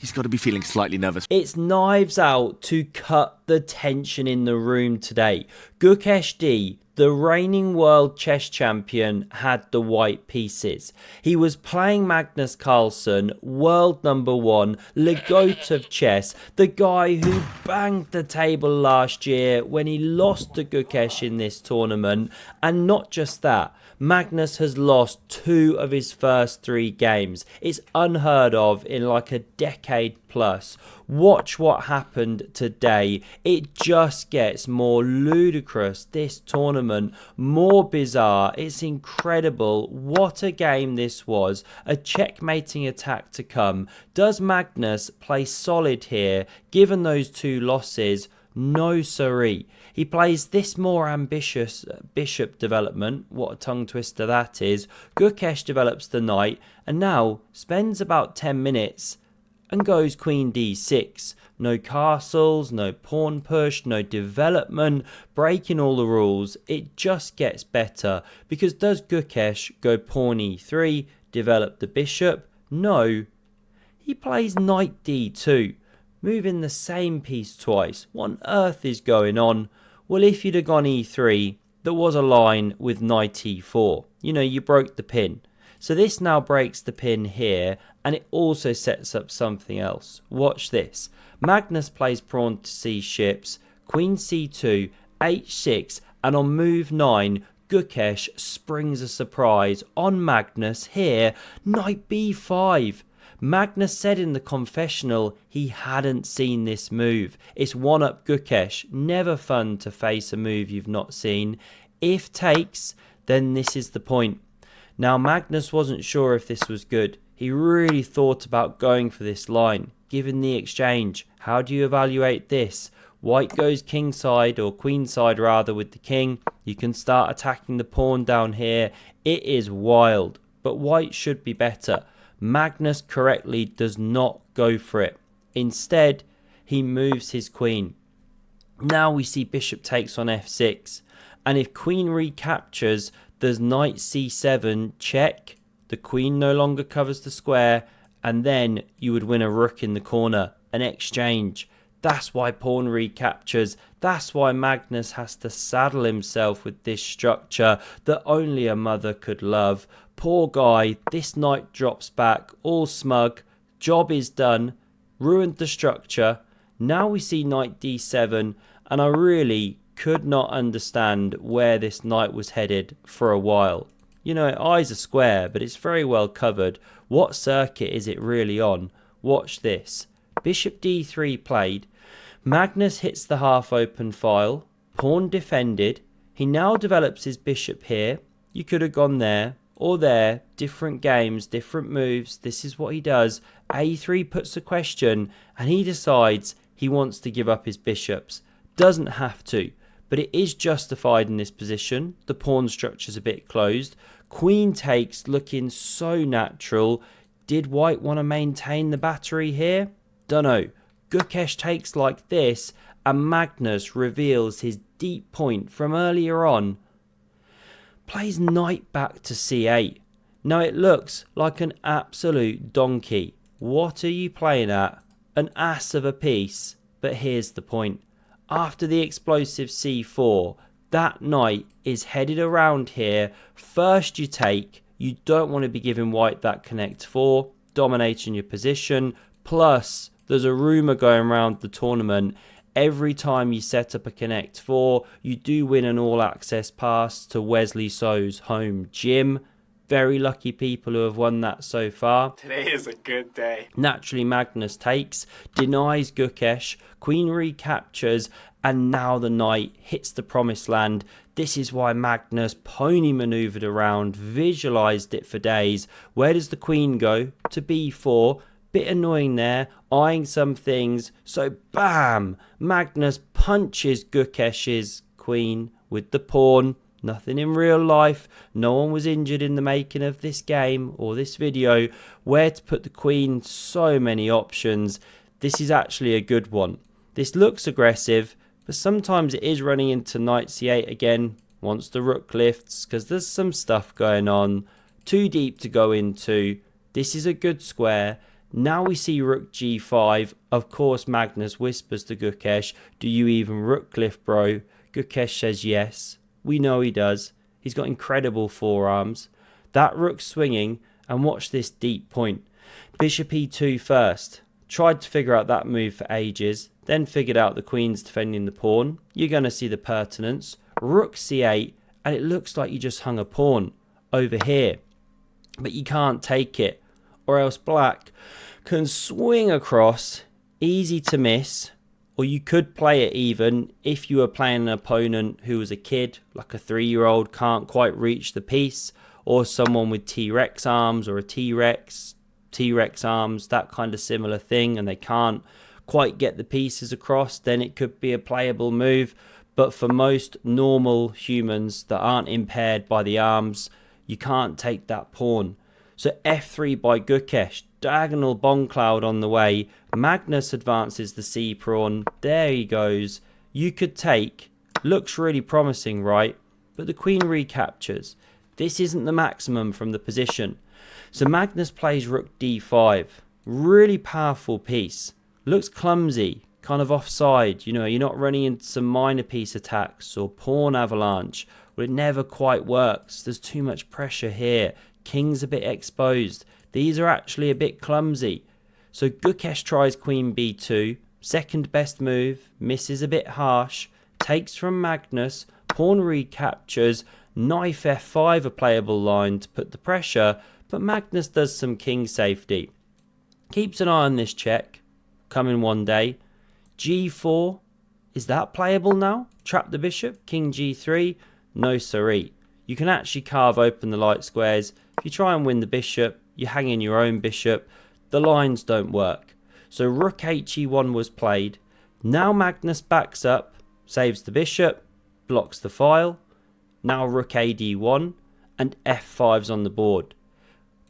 He's got to be feeling slightly nervous. It's knives out to cut the tension in the room today. Gukesh D, the reigning world chess champion, had the white pieces. He was playing Magnus Carlsen, world number one, the GOAT of chess, the guy who banged the table last year when he lost to Gukesh in this tournament. And not just that, Magnus has lost 2 of his first 3 games. It's unheard of in like a decade plus. Watch what happened today. It just gets more ludicrous, this tournament, more bizarre. It's incredible. What a game this was. A checkmating attack to come. Does Magnus play solid here given those 2 losses? No siree. He plays this more ambitious bishop development. What a tongue twister that is. Gukesh develops the knight and now spends about 10 minutes and goes queen d6. No castles, no pawn push, no development, breaking all the rules. It just gets better because does Gukesh go pawn e3, develop the bishop? No. He plays knight d2. Moving the same piece twice. What on earth is going on? Well, if you'd have gone e3, there was a line with knight e4. You know, you broke the pin. So this now breaks the pin here, and it also sets up something else. Watch this. Magnus plays pawn to c ships, queen c2, h6, and on move 9, Gukesh springs a surprise on Magnus here, knight b5. Magnus said in the confessional he hadn't seen this move. It's one up Gukesh. Never fun to face a move you've not seen. If takes, then this is the point. Now Magnus wasn't sure if this was good. He really thought about going for this line. Given the exchange, how do you evaluate this? White goes kingside, or queenside rather, with the king. You can start attacking the pawn down here. It is wild, but white should be better. Magnus correctly does not go for it. Instead, he moves his queen. Now we see bishop takes on f6. And if queen recaptures, does knight c7 check? The queen no longer covers the square. And then you would win a rook in the corner. An exchange. That's why pawn recaptures. That's why Magnus has to saddle himself with this structure that only a mother could love. Poor guy, this knight drops back, all smug. Job is done. Ruined the structure. Now we see knight d7, and I really could not understand where this knight was headed for a while. You know, eyes are square, but it's very well covered. What circuit is it really on? Watch this. Bishop d3 played. Magnus hits the half open file. Pawn defended. He now develops his bishop here. You could have gone there or there. Different games, different moves. This is what he does. a3 puts a question and he decides he wants to give up his bishops. Doesn't have to, but it is justified in this position. The pawn structure's a bit closed. Queen takes, looking so natural. Did white want to maintain the battery here? Dunno. Gukesh takes like this, and Magnus reveals his deep point from earlier on. Plays knight back to c8. Now it looks like an absolute donkey. What are you playing at? An ass of a piece. But here's the point. After the explosive c4, that knight is headed around here. First you take. You don't want to be giving white that connect 4, dominating your position. Plus, there's a rumour going around the tournament. Every time you set up a connect 4, you do win an all-access pass to Wesley So's home gym. Very lucky people who have won that so far. Today is a good day. Naturally, Magnus takes, denies Gukesh, queen recaptures, and now the knight hits the promised land. This is why Magnus pony manoeuvred around, visualised it for days. Where does the queen go? To b4. Bit annoying there, eyeing some things. So bam! Magnus punches Gukesh's queen with the pawn. Nothing in real life. No one was injured in the making of this game or this video. Where to put the queen? So many options. This is actually a good one. This looks aggressive, but sometimes it is running into knight c8 again once the rook lifts, because there's some stuff going on. Too deep to go into. This is a good square. Now we see rook g5. Of course, Magnus whispers to Gukesh, do you even rook cliff, bro? Gukesh says yes. We know he does. He's got incredible forearms. That rook swinging, and watch this deep point. Bishop e2 first. Tried to figure out that move for ages, then figured out the queen's defending the pawn. You're going to see the pertinence. Rook c8, and it looks like you just hung a pawn over here. But you can't take it, or else black can swing across, easy to miss. Or you could play it even if you were playing an opponent who was a kid, like a 3-year-old, can't quite reach the piece, or someone with T-Rex arms or a T-Rex arms, that kind of similar thing, and they can't quite get the pieces across, then it could be a playable move. But for most normal humans that aren't impaired by the arms, you can't take that pawn. So f3 by Gukesh, diagonal bomb cloud on the way. Magnus advances the c pawn. There he goes. You could take. Looks really promising, right? But the queen recaptures. This isn't the maximum from the position. So Magnus plays rook d5. Really powerful piece. Looks clumsy, kind of offside. You know, you're not running into some minor piece attacks or pawn avalanche. Well, it never quite works. There's too much pressure here. King's a bit exposed. These are actually a bit clumsy. So Gukesh tries queen b2. Second best move. Misses a bit harsh. Takes from Magnus. Pawn recaptures. Knife f5, a playable line to put the pressure. But Magnus does some king safety. Keeps an eye on this check. Coming one day. g4. Is that playable now? Trap the bishop. King g3. No siree. You can actually carve open the light squares. If you try and win the bishop, you hang in your own bishop. The lines don't work. So rook he1 was played. Now Magnus backs up, saves the bishop, blocks the file. Now rook ad1 and f5's on the board.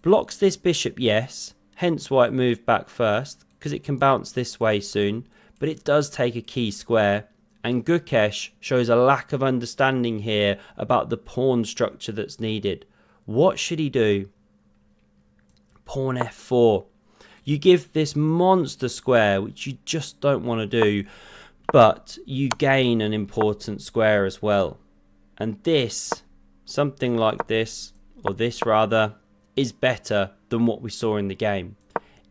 Blocks this bishop, yes. Hence why it moved back first, because it can bounce this way soon. But it does take a key square. And Gukesh shows a lack of understanding here about the pawn structure that's needed. What should he do? Pawn f4. You give this monster square, which you just don't want to do, but you gain an important square as well. And this, something like this, or this rather, is better than what we saw in the game.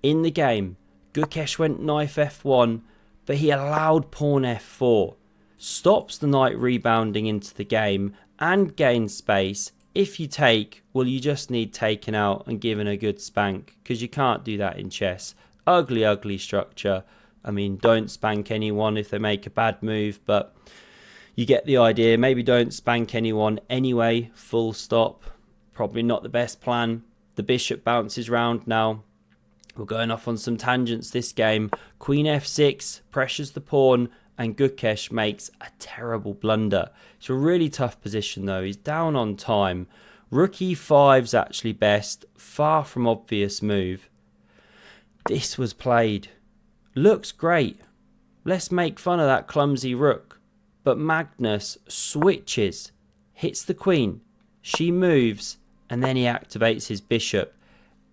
In the game, Gukesh went knife f1, but he allowed pawn f4. Stops the knight rebounding into the game and gains space. If you take, well, you just need taken out and given a good spank, because you can't do that in chess. Ugly, ugly structure. I mean, don't spank anyone if they make a bad move, but you get the idea. Maybe don't spank anyone anyway, full stop. Probably not the best plan. The bishop bounces round now. We're going off on some tangents this game. Queen f6, pressures the pawn, and Gukesh makes a terrible blunder. It's a really tough position though. He's down on time. Rook e5's actually best. Far from obvious move. This was played. Looks great. Let's make fun of that clumsy rook. But Magnus switches. Hits the queen. She moves. And then he activates his bishop.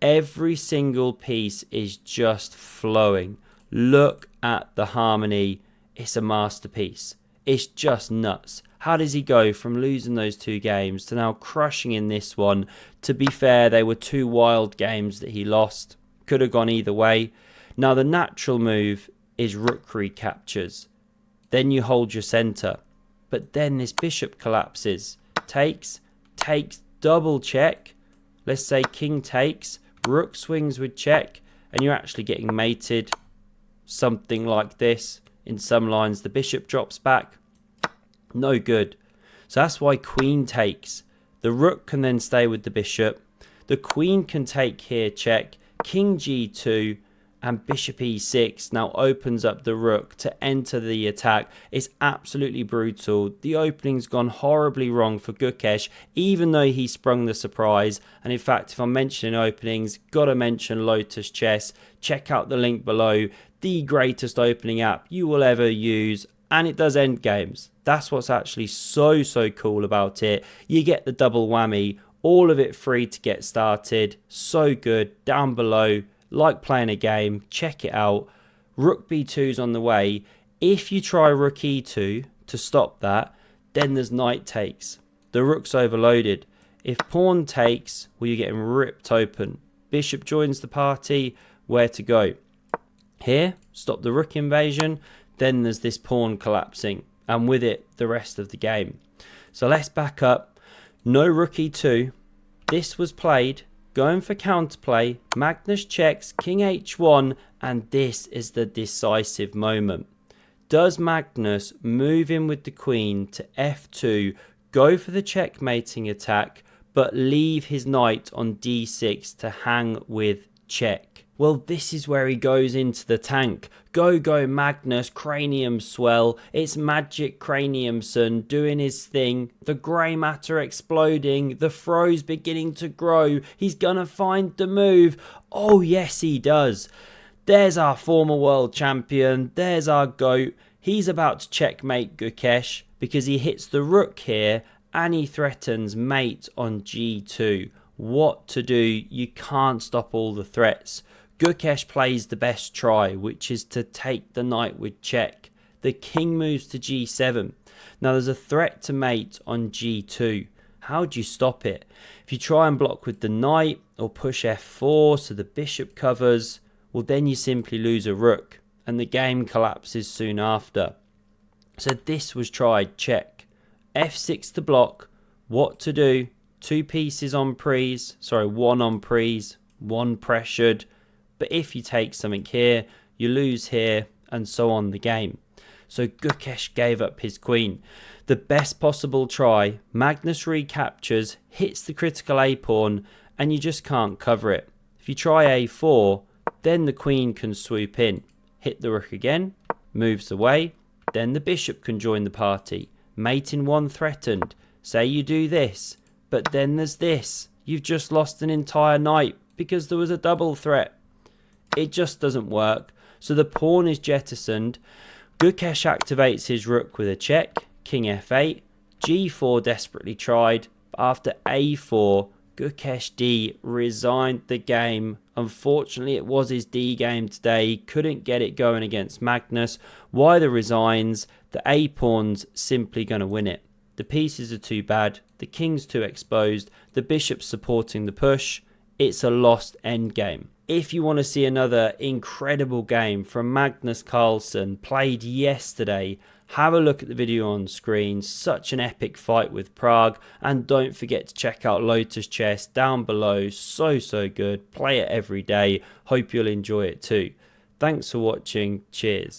Every single piece is just flowing. Look at the harmony. It's a masterpiece. It's just nuts. How does he go from losing those two games to now crushing in this one? To be fair, they were two wild games that he lost. Could have gone either way. Now the natural move is rook recaptures. Then you hold your centre. But then this bishop collapses. Takes, double check. Let's say king takes, rook swings with check, and you're actually getting mated. Something like this. In some lines, the bishop drops back. No good. So that's why queen takes. The rook can then stay with the bishop. The queen can take here, check. King g2 and bishop e6 now opens up the rook to enter the attack. It's absolutely brutal. The opening's gone horribly wrong for Gukesh, even though he sprung the surprise. And in fact, if I'm mentioning openings, gotta mention Lotus Chess. Check out the link below. The greatest opening app you will ever use, and it does end games. That's what's actually so cool about it. You get the double whammy, all of it free to get started. So good. Down below, like playing a game, check it out. Rook b2 is on the way. If you try rook e2 to stop that, then there's knight takes. The rook's overloaded. If pawn takes, well, you're getting ripped open. Bishop joins the party. Where to go? Here, stop the rook invasion. Then there's this pawn collapsing, and with it, the rest of the game. So let's back up. No rook e2. This was played. Going for counterplay. Magnus checks, king h1, and this is the decisive moment. Does Magnus move in with the queen to f2, go for the checkmating attack, but leave his knight on d6 to hang with check? Well, this is where he goes into the tank. Go Magnus, cranium swell. It's Magic Craniumson doing his thing. The grey matter exploding. The throws beginning to grow. He's gonna find the move. Oh yes, he does. There's our former world champion. There's our GOAT. He's about to checkmate Gukesh because he hits the rook here and he threatens mate on g2. What to do? You can't stop all the threats. Gukesh plays the best try, which is to take the knight with check. The king moves to g7. Now there's a threat to mate on g2. How do you stop it? If you try and block with the knight or push f4 so the bishop covers, well then you simply lose a rook and the game collapses soon after. So this was tried, check. f6 to block. What to do? Two pieces on prise, one on prise, one pressured. But if you take something here, you lose here, and so on the game. So Gukesh gave up his queen. The best possible try, Magnus recaptures, hits the critical a pawn, and you just can't cover it. If you try a4, then the queen can swoop in. Hit the rook again, moves away, then the bishop can join the party. Mate in one threatened. Say you do this, but then there's this. You've just lost an entire knight because there was a double threat. It just doesn't work. So the pawn is jettisoned. Gukesh activates his rook with a check. King f8. g4 desperately tried. But after a4, Gukesh D resigned the game. Unfortunately, it was his D game today. He couldn't get it going against Magnus. Why the resigns? The a pawn's simply going to win it. The pieces are too bad. The king's too exposed. The bishop's supporting the push. It's a lost endgame. If you want to see another incredible game from Magnus Carlsen played yesterday, have a look at the video on screen. Such an epic fight with Prague. And don't forget to check out Lotus Chess down below. So good. Play it every day. Hope you'll enjoy it too. Thanks for watching. Cheers.